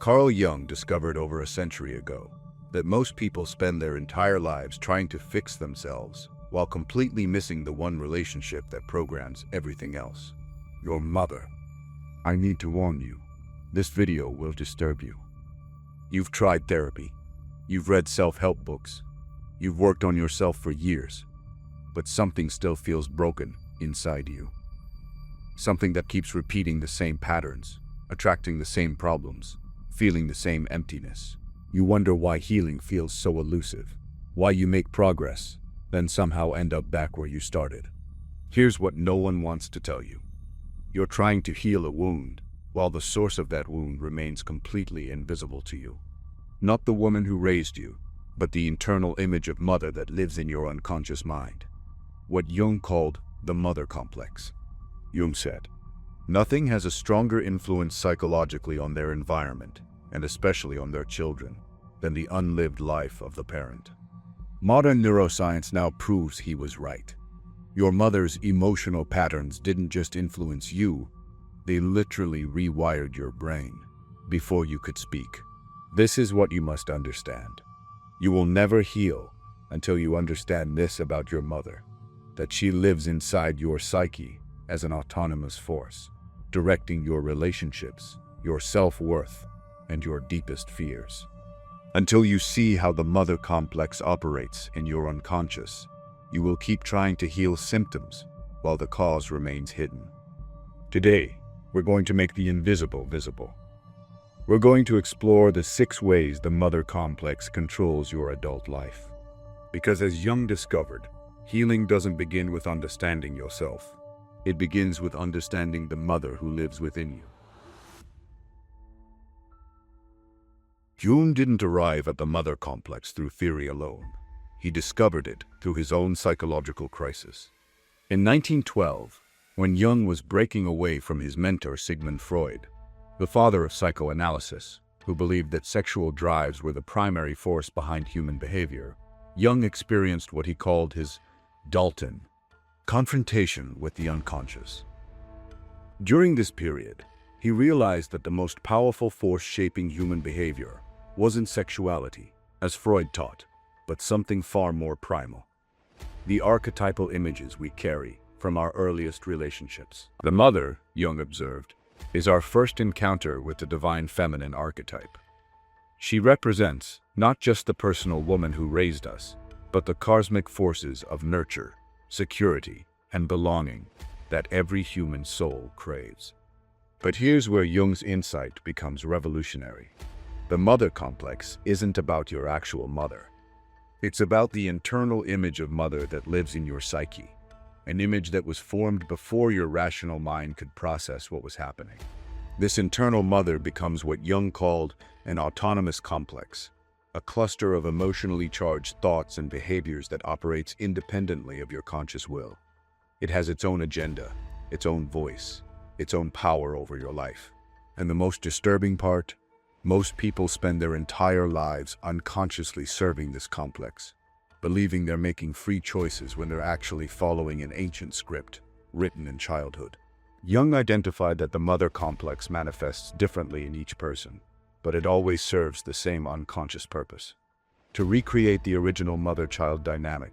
Carl Jung discovered over a century ago that most people spend their entire lives trying to fix themselves while completely missing the one relationship that programs everything else: your mother. I need to warn you, this video will disturb you. You've tried therapy, you've read self-help books, you've worked on yourself for years, but something still feels broken inside you. Something that keeps repeating the same patterns, attracting the same problems, feeling the same emptiness. You wonder why healing feels so elusive, why you make progress, then somehow end up back where you started. Here's what no one wants to tell you. You're trying to heal a wound, while the source of that wound remains completely invisible to you. Not the woman who raised you, but the internal image of mother that lives in your unconscious mind. What Jung called the mother complex. Jung said, nothing has a stronger influence psychologically on their environment, and especially on their children, than the unlived life of the parent. Modern neuroscience now proves he was right. Your mother's emotional patterns didn't just influence you, they literally rewired your brain before you could speak. This is what you must understand. You will never heal until you understand this about your mother, that she lives inside your psyche as an autonomous force, directing your relationships, your self-worth, and your deepest fears. Until you see how the mother complex operates in your unconscious, you will keep trying to heal symptoms while the cause remains hidden. Today, we're going to make the invisible visible. We're going to explore the 6 ways the mother complex controls your adult life. Because as Jung discovered, healing doesn't begin with understanding yourself. It begins with understanding the mother who lives within you. Jung didn't arrive at the mother complex through theory alone. He discovered it through his own psychological crisis. In 1912, when Jung was breaking away from his mentor Sigmund Freud, the father of psychoanalysis, who believed that sexual drives were the primary force behind human behavior, Jung experienced what he called his Dalton confrontation with the unconscious. During this period, he realized that the most powerful force shaping human behavior wasn't sexuality, as Freud taught, but something far more primal: the archetypal images we carry from our earliest relationships. The mother, Jung observed, is our first encounter with the divine feminine archetype. She represents not just the personal woman who raised us, but the cosmic forces of nurture, security, and belonging that every human soul craves. But here's where Jung's insight becomes revolutionary. The mother complex isn't about your actual mother. It's about the internal image of mother that lives in your psyche, an image that was formed before your rational mind could process what was happening. This internal mother becomes what Jung called an autonomous complex, a cluster of emotionally charged thoughts and behaviors that operates independently of your conscious will. It has its own agenda, its own voice, its own power over your life. And the most disturbing part, most people spend their entire lives unconsciously serving this complex, believing they're making free choices when they're actually following an ancient script written in childhood. Jung identified that the mother complex manifests differently in each person, but it always serves the same unconscious purpose: to recreate the original mother-child dynamic,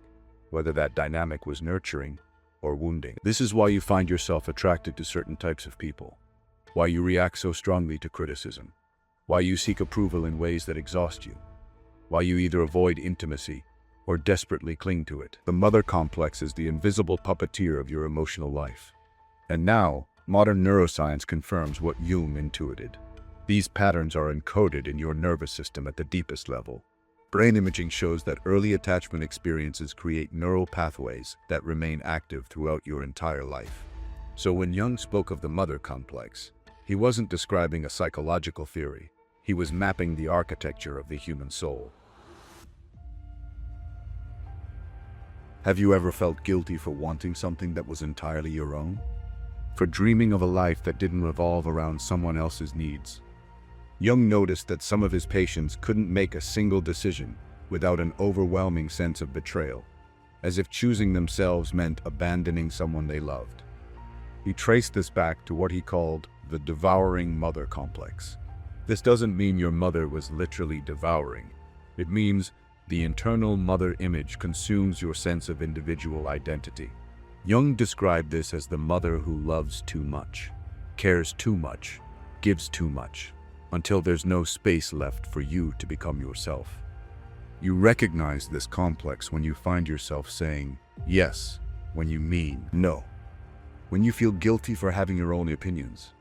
whether that dynamic was nurturing or wounding. This is why you find yourself attracted to certain types of people, why you react so strongly to criticism, why you seek approval in ways that exhaust you, why you either avoid intimacy or desperately cling to it. The mother complex is the invisible puppeteer of your emotional life. And now, modern neuroscience confirms what Jung intuited. These patterns are encoded in your nervous system at the deepest level. Brain imaging shows that early attachment experiences create neural pathways that remain active throughout your entire life. So when Jung spoke of the mother complex, he wasn't describing a psychological theory. He was mapping the architecture of the human soul. Have you ever felt guilty for wanting something that was entirely your own? For dreaming of a life that didn't revolve around someone else's needs? Jung noticed that some of his patients couldn't make a single decision without an overwhelming sense of betrayal, as if choosing themselves meant abandoning someone they loved. He traced this back to what he called the devouring mother complex. This doesn't mean your mother was literally devouring. It means the internal mother image consumes your sense of individual identity. Jung described this as the mother who loves too much, cares too much, gives too much, until there's no space left for you to become yourself. You recognize this complex when you find yourself saying yes when you mean no, when you feel guilty for having your own opinions,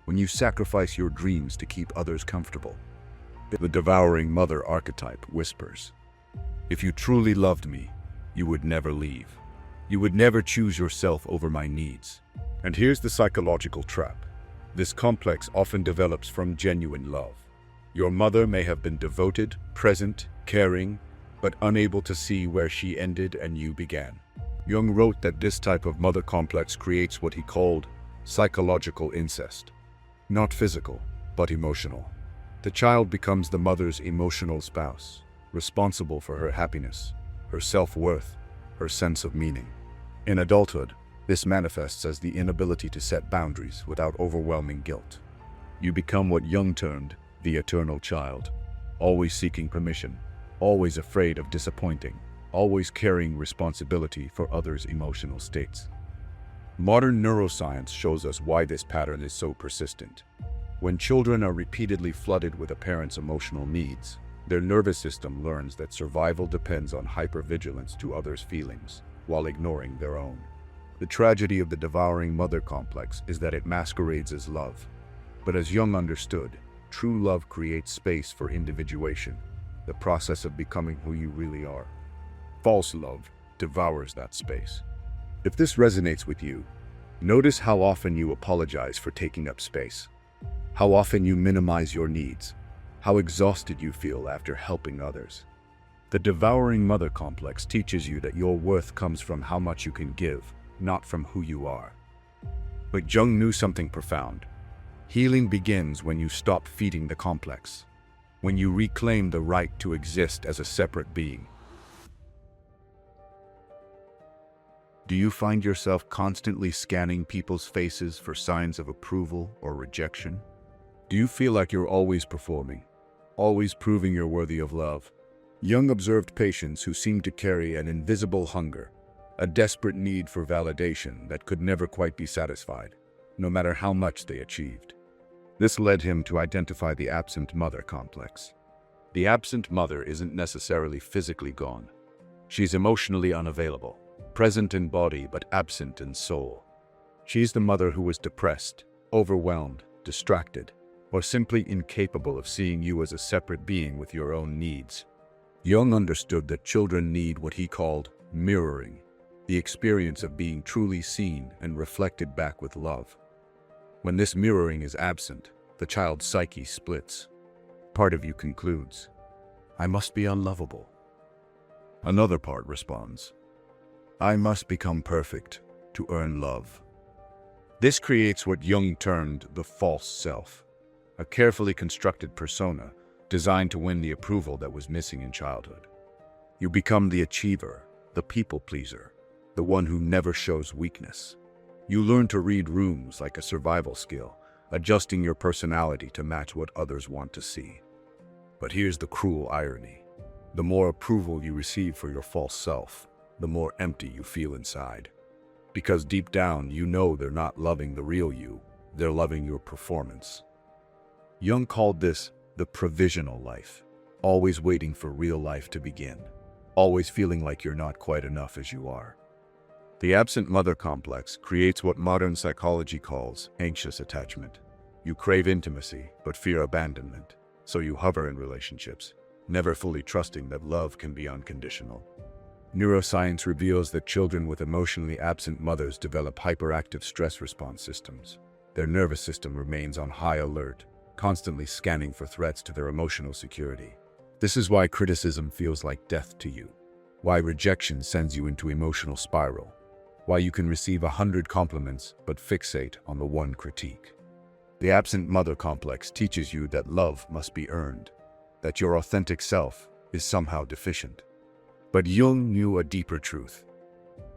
when you sacrifice your dreams to keep others comfortable. The devouring mother archetype whispers, "If you truly loved me, you would never leave. You would never choose yourself over my needs." And here's the psychological trap. This complex often develops from genuine love. Your mother may have been devoted, present, caring, but unable to see where she ended and you began. Jung wrote that this type of mother complex creates what he called psychological incest. Not physical, but emotional. The child becomes the mother's emotional spouse, responsible for her happiness, her self-worth, her sense of meaning. In adulthood, this manifests as the inability to set boundaries without overwhelming guilt. You become what Jung termed the eternal child, always seeking permission, always afraid of disappointing, always carrying responsibility for others' emotional states. Modern neuroscience shows us why this pattern is so persistent. When children are repeatedly flooded with a parent's emotional needs, their nervous system learns that survival depends on hypervigilance to others' feelings, while ignoring their own. The tragedy of the devouring mother complex is that it masquerades as love. But as Jung understood, true love creates space for individuation, the process of becoming who you really are. False love devours that space. If this resonates with you, notice how often you apologize for taking up space, how often you minimize your needs, how exhausted you feel after helping others. The devouring mother complex teaches you that your worth comes from how much you can give, not from who you are. But Jung knew something profound. Healing begins when you stop feeding the complex, when you reclaim the right to exist as a separate being. Do you find yourself constantly scanning people's faces for signs of approval or rejection? Do you feel like you're always performing, always proving you're worthy of love? Jung observed patients who seemed to carry an invisible hunger, a desperate need for validation that could never quite be satisfied, no matter how much they achieved. This led him to identify the absent mother complex. The absent mother isn't necessarily physically gone. She's emotionally unavailable, present in body but absent in soul. She's the mother who was depressed, overwhelmed, distracted, or simply incapable of seeing you as a separate being with your own needs. Jung understood that children need what he called mirroring, the experience of being truly seen and reflected back with love. When this mirroring is absent, the child's psyche splits. Part of you concludes, "I must be unlovable." Another part responds, "I must become perfect to earn love." This creates what Jung termed the false self, a carefully constructed persona designed to win the approval that was missing in childhood. You become the achiever, the people pleaser, the one who never shows weakness. You learn to read rooms like a survival skill, adjusting your personality to match what others want to see. But here's the cruel irony. The more approval you receive for your false self, the more empty you feel inside. Because deep down, you know they're not loving the real you, they're loving your performance. Jung called this the provisional life, always waiting for real life to begin, always feeling like you're not quite enough as you are. The absent mother complex creates what modern psychology calls anxious attachment. You crave intimacy, but fear abandonment, so you hover in relationships, never fully trusting that love can be unconditional. Neuroscience reveals that children with emotionally absent mothers develop hyperactive stress response systems. Their nervous system remains on high alert, constantly scanning for threats to their emotional security. This is why criticism feels like death to you, why rejection sends you into emotional spiral, why you can receive 100 compliments but fixate on the one critique. The absent mother complex teaches you that love must be earned, that your authentic self is somehow deficient. But Jung knew a deeper truth.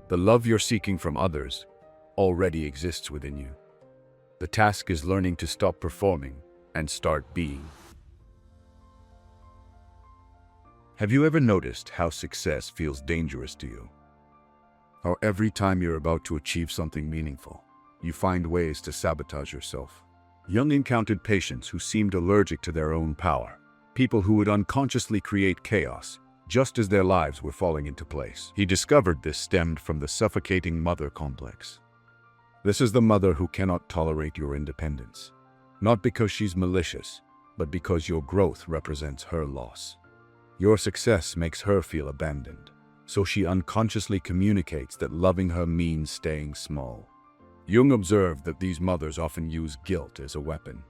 The love you're seeking from others already exists within you. The task is learning to stop performing and start being. Have you ever noticed how success feels dangerous to you? How every time you're about to achieve something meaningful, you find ways to sabotage yourself. Jung encountered patients who seemed allergic to their own power, people who would unconsciously create chaos just as their lives were falling into place. He discovered this stemmed from the suffocating mother complex. This is the mother who cannot tolerate your independence, not because she's malicious, but because your growth represents her loss. Your success makes her feel abandoned, so she unconsciously communicates that loving her means staying small. Jung observed that these mothers often use guilt as a weapon.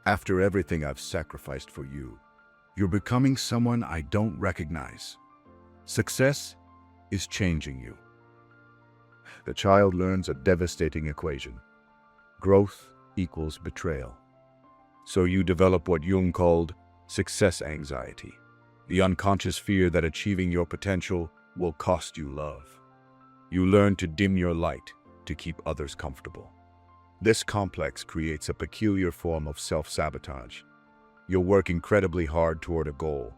After everything I've sacrificed for you, you're becoming someone I don't recognize. Success is changing you. The child learns a devastating equation. Growth equals betrayal. So you develop what Jung called success anxiety, the unconscious fear that achieving your potential will cost you love. You learn to dim your light to keep others comfortable. This complex creates a peculiar form of self-sabotage. You'll work incredibly hard toward a goal,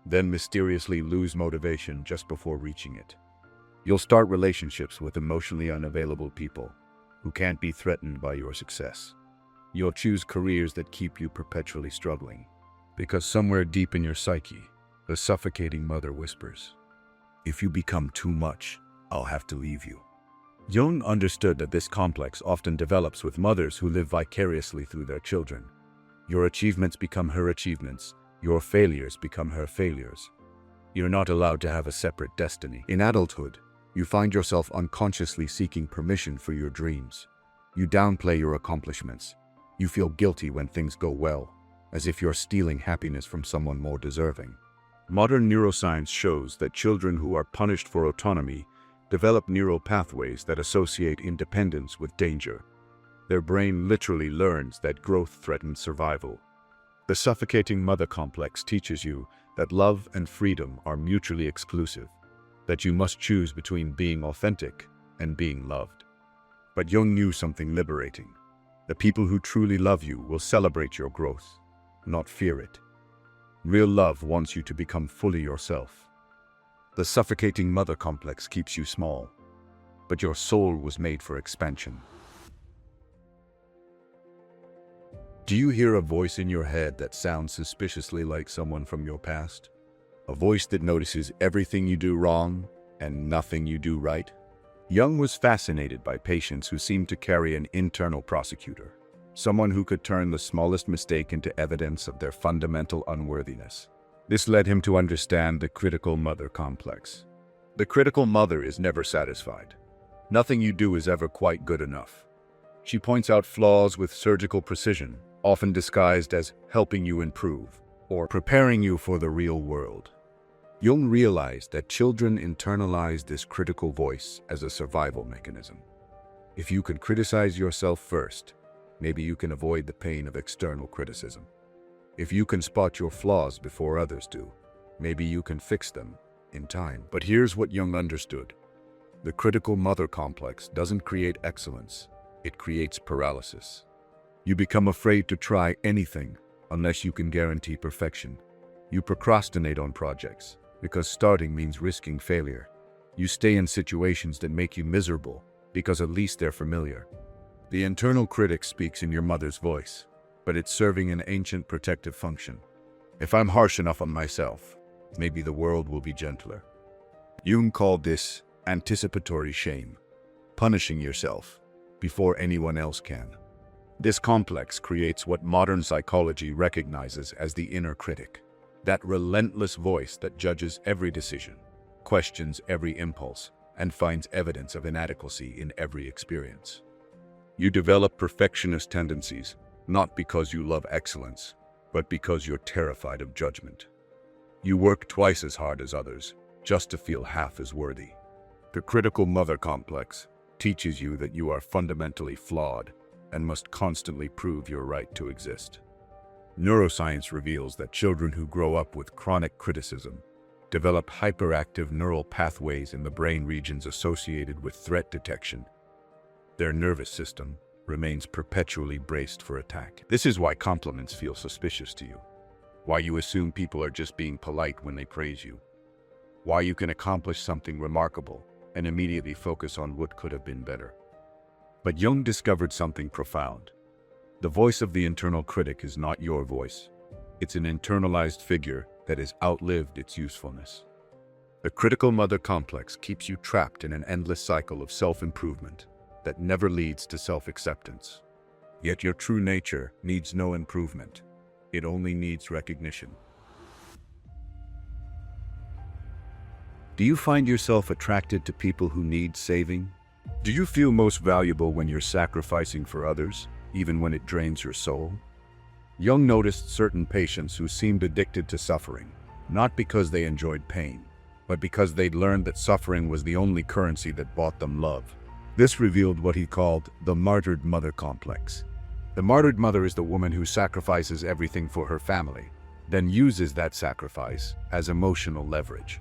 then mysteriously lose motivation just before reaching it. You'll start relationships with emotionally unavailable people who can't be threatened by your success. You'll choose careers that keep you perpetually struggling, because somewhere deep in your psyche, the suffocating mother whispers, "If you become too much, I'll have to leave you." Jung understood that this complex often develops with mothers who live vicariously through their children. Your achievements become her achievements. Your failures become her failures. You're not allowed to have a separate destiny. In adulthood, you find yourself unconsciously seeking permission for your dreams. You downplay your accomplishments. You feel guilty when things go well, as if you're stealing happiness from someone more deserving. Modern neuroscience shows that children who are punished for autonomy develop neural pathways that associate independence with danger. Their brain literally learns that growth threatens survival. The suffocating mother complex teaches you that love and freedom are mutually exclusive, that you must choose between being authentic and being loved. But Jung knew something liberating. The people who truly love you will celebrate your growth, not fear it. Real love wants you to become fully yourself. The suffocating mother complex keeps you small, but your soul was made for expansion. Do you hear a voice in your head that sounds suspiciously like someone from your past? A voice that notices everything you do wrong and nothing you do right? Jung was fascinated by patients who seemed to carry an internal prosecutor, someone who could turn the smallest mistake into evidence of their fundamental unworthiness. This led him to understand the critical mother complex. The critical mother is never satisfied. Nothing you do is ever quite good enough. She points out flaws with surgical precision, often disguised as helping you improve or preparing you for the real world. Jung realized that children internalize this critical voice as a survival mechanism. If you can criticize yourself first, maybe you can avoid the pain of external criticism. If you can spot your flaws before others do, maybe you can fix them in time. But here's what Jung understood. The critical mother complex doesn't create excellence, it creates paralysis. You become afraid to try anything unless you can guarantee perfection. You procrastinate on projects because starting means risking failure. You stay in situations that make you miserable because at least they're familiar. The internal critic speaks in your mother's voice, but it's serving an ancient protective function. If I'm harsh enough on myself, maybe the world will be gentler. Jung called this anticipatory shame, punishing yourself before anyone else can. This complex creates what modern psychology recognizes as the inner critic, that relentless voice that judges every decision, questions every impulse, and finds evidence of inadequacy in every experience. You develop perfectionist tendencies, not because you love excellence, but because you're terrified of judgment. You work twice as hard as others, just to feel half as worthy. The critical mother complex teaches you that you are fundamentally flawed and must constantly prove your right to exist. Neuroscience reveals that children who grow up with chronic criticism develop hyperactive neural pathways in the brain regions associated with threat detection. Their nervous system, remains perpetually braced for attack. This is why compliments feel suspicious to you, why you assume people are just being polite when they praise you, why you can accomplish something remarkable and immediately focus on what could have been better. But Jung discovered something profound. The voice of the internal critic is not your voice. It's an internalized figure that has outlived its usefulness. The critical mother complex keeps you trapped in an endless cycle of self-improvement that never leads to self-acceptance. Yet your true nature needs no improvement. It only needs recognition. Do you find yourself attracted to people who need saving? Do you feel most valuable when you're sacrificing for others, even when it drains your soul? Jung noticed certain patients who seemed addicted to suffering, not because they enjoyed pain, but because they'd learned that suffering was the only currency that bought them love. This revealed what he called the martyred mother complex. The martyred mother is the woman who sacrifices everything for her family, then uses that sacrifice as emotional leverage.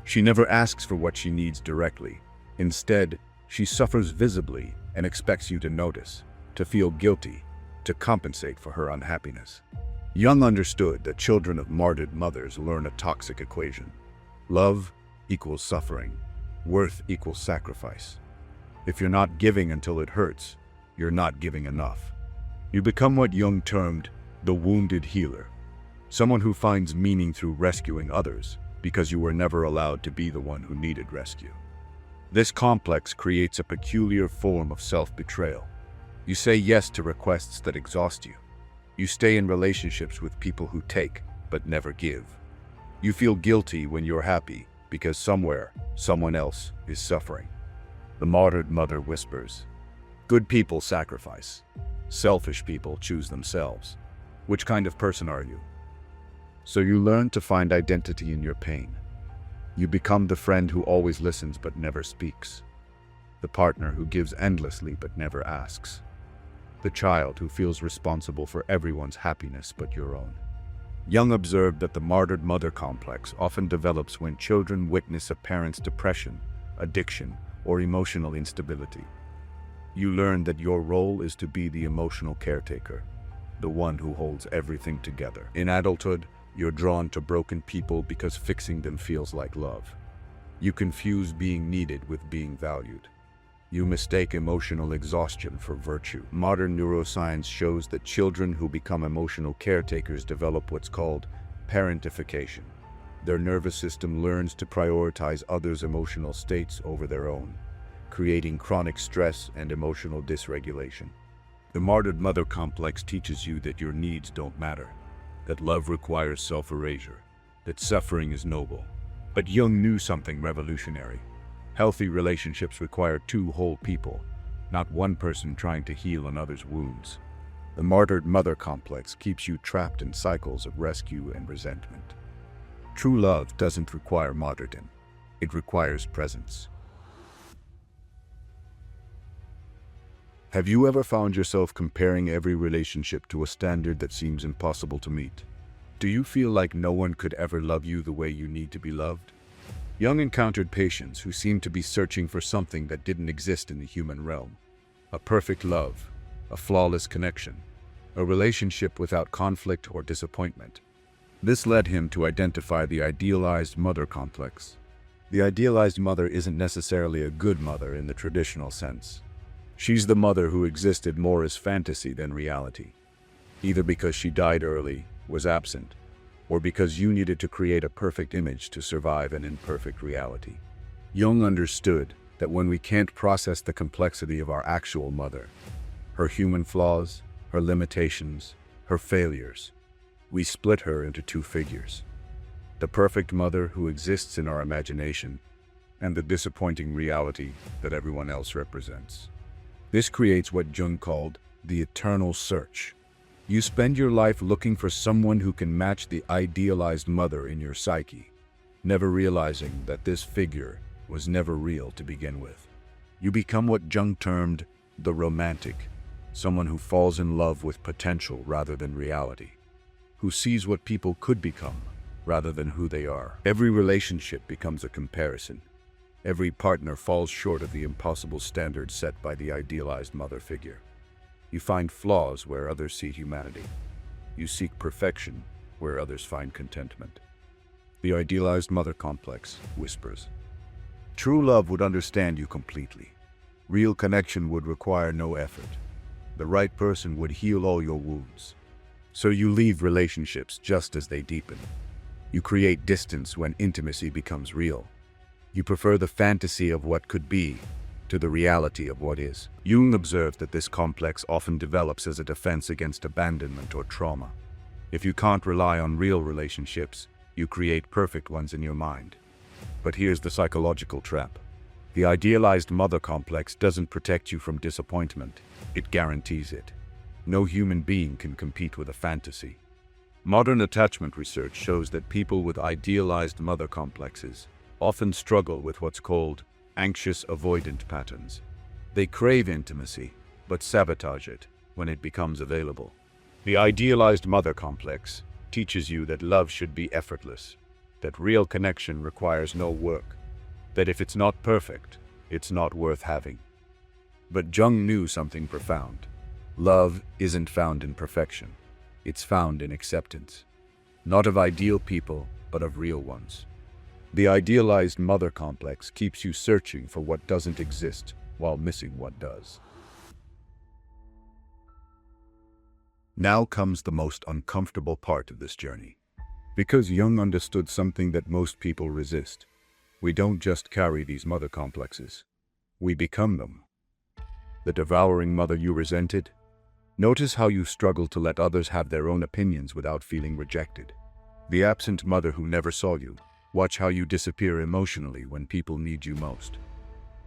She never asks for what she needs directly. Instead, she suffers visibly and expects you to notice, to feel guilty, to compensate for her unhappiness. Jung understood that children of martyred mothers learn a toxic equation. Love equals suffering. Worth equals sacrifice. If you're not giving until it hurts, you're not giving enough. You become what Jung termed the wounded healer, someone who finds meaning through rescuing others because you were never allowed to be the one who needed rescue. This complex creates a peculiar form of self-betrayal. You say yes to requests that exhaust you. You stay in relationships with people who take but never give. You feel guilty when you're happy because somewhere, someone else is suffering. The martyred mother whispers, "Good people sacrifice. Selfish people choose themselves. Which kind of person are you?" So you learn to find identity in your pain. You become the friend who always listens but never speaks. The partner who gives endlessly but never asks. The child who feels responsible for everyone's happiness but your own. Jung observed that the martyred mother complex often develops when children witness a parent's depression, addiction, or emotional instability. You learn that your role is to be the emotional caretaker, the one who holds everything together. In adulthood, you're drawn to broken people because fixing them feels like love. You confuse being needed with being valued. You mistake emotional exhaustion for virtue. Modern neuroscience shows that children who become emotional caretakers develop what's called parentification. Their nervous system learns to prioritize others' emotional states over their own, creating chronic stress and emotional dysregulation. The martyred mother complex teaches you that your needs don't matter, that love requires self-erasure, that suffering is noble. But Jung knew something revolutionary. Healthy relationships require two whole people, not one person trying to heal another's wounds. The martyred mother complex keeps you trapped in cycles of rescue and resentment. True love doesn't require martyrdom. It requires presence. Have you ever found yourself comparing every relationship to a standard that seems impossible to meet? Do you feel like no one could ever love you the way you need to be loved? Jung encountered patients who seemed to be searching for something that didn't exist in the human realm. A perfect love, a flawless connection, a relationship without conflict or disappointment. This led him to identify the idealized mother complex. The idealized mother isn't necessarily a good mother in the traditional sense. She's the mother who existed more as fantasy than reality, either because she died early, was absent, or because you needed to create a perfect image to survive an imperfect reality. Jung understood that when we can't process the complexity of our actual mother, her human flaws, her limitations, her failures, we split her into two figures: the perfect mother who exists in our imagination, and the disappointing reality that everyone else represents. This creates what Jung called the eternal search. You spend your life looking for someone who can match the idealized mother in your psyche, never realizing that this figure was never real to begin with. You become what Jung termed the romantic, someone who falls in love with potential rather than reality, who sees what people could become rather than who they are. Every relationship becomes a comparison. Every partner falls short of the impossible standards set by the idealized mother figure. You find flaws where others see humanity. You seek perfection where others find contentment. The idealized mother complex whispers, "True love would understand you completely. Real connection would require no effort. The right person would heal all your wounds." So you leave relationships just as they deepen. You create distance when intimacy becomes real. You prefer the fantasy of what could be to the reality of what is. Jung observed that this complex often develops as a defense against abandonment or trauma. If you can't rely on real relationships, you create perfect ones in your mind. But here's the psychological trap. The idealized mother complex doesn't protect you from disappointment. It guarantees it. No human being can compete with a fantasy. Modern attachment research shows that people with idealized mother complexes often struggle with what's called anxious avoidant patterns. They crave intimacy, but sabotage it when it becomes available. The idealized mother complex teaches you that love should be effortless, that real connection requires no work, that if it's not perfect, it's not worth having. But Jung knew something profound. Love isn't found in perfection. It's found in acceptance. Not of ideal people, but of real ones. The idealized mother complex keeps you searching for what doesn't exist while missing what does. Now comes the most uncomfortable part of this journey. Because Jung understood something that most people resist. We don't just carry these mother complexes. We become them. The devouring mother you resented? Notice how you struggle to let others have their own opinions without feeling rejected. The absent mother who never saw you. Watch how you disappear emotionally when people need you most.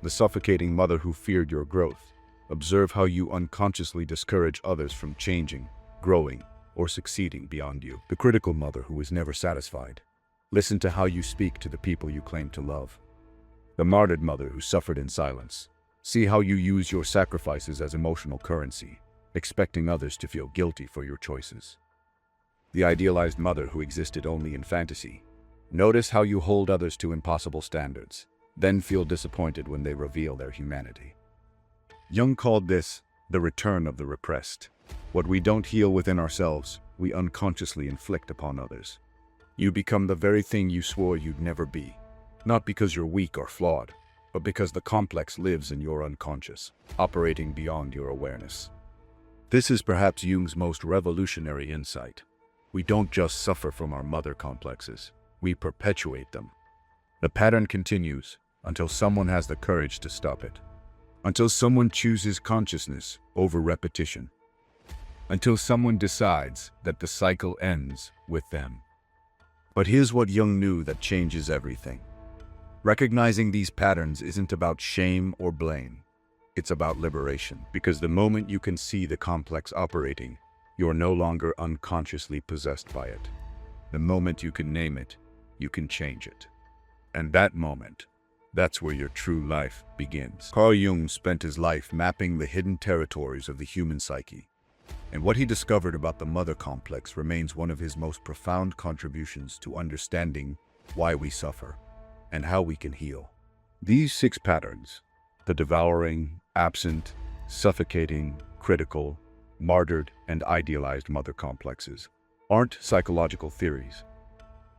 The suffocating mother who feared your growth. Observe how you unconsciously discourage others from changing, growing, or succeeding beyond you. The critical mother who is never satisfied. Listen to how you speak to the people you claim to love. The martyred mother who suffered in silence. See how you use your sacrifices as emotional currency, expecting others to feel guilty for your choices. The idealized mother who existed only in fantasy. Notice how you hold others to impossible standards, then feel disappointed when they reveal their humanity. Jung called this the return of the repressed. What we don't heal within ourselves, we unconsciously inflict upon others. You become the very thing you swore you'd never be, not because you're weak or flawed, but because the complex lives in your unconscious, operating beyond your awareness. This is perhaps Jung's most revolutionary insight. We don't just suffer from our mother complexes, we perpetuate them. The pattern continues until someone has the courage to stop it. Until someone chooses consciousness over repetition. Until someone decides that the cycle ends with them. But here's what Jung knew that changes everything. Recognizing these patterns isn't about shame or blame. It's about liberation, because the moment you can see the complex operating, you're no longer unconsciously possessed by it. The moment you can name it, you can change it. And that moment, that's where your true life begins. Carl Jung spent his life mapping the hidden territories of the human psyche. And what he discovered about the mother complex remains one of his most profound contributions to understanding why we suffer and how we can heal. These 6 patterns, the devouring, absent, suffocating, critical, martyred, and idealized mother complexes, aren't psychological theories.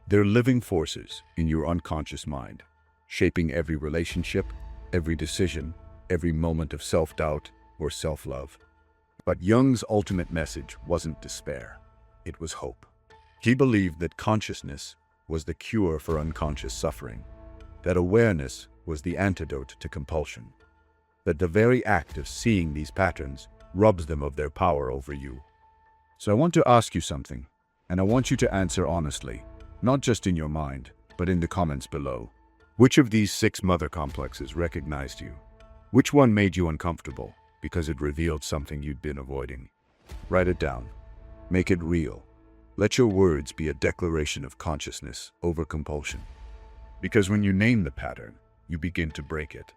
They're living forces in your unconscious mind, shaping every relationship, every decision, every moment of self-doubt or self-love. But Jung's ultimate message wasn't despair, it was hope. He believed that consciousness was the cure for unconscious suffering, that awareness was the antidote to compulsion, that the very act of seeing these patterns robs them of their power over you. So I want to ask you something, and I want you to answer honestly, not just in your mind, but in the comments below. Which of these 6 mother complexes recognized you? Which one made you uncomfortable because it revealed something you'd been avoiding? Write it down. Make it real. Let your words be a declaration of consciousness over compulsion. Because when you name the pattern, you begin to break it.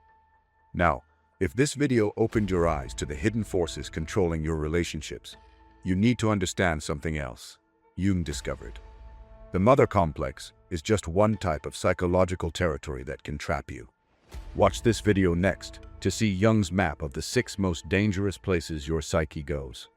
Now, if this video opened your eyes to the hidden forces controlling your relationships, you need to understand something else. Jung discovered. The mother complex is just one type of psychological territory that can trap you. Watch this video next to see Jung's map of the 6 most dangerous places your psyche goes.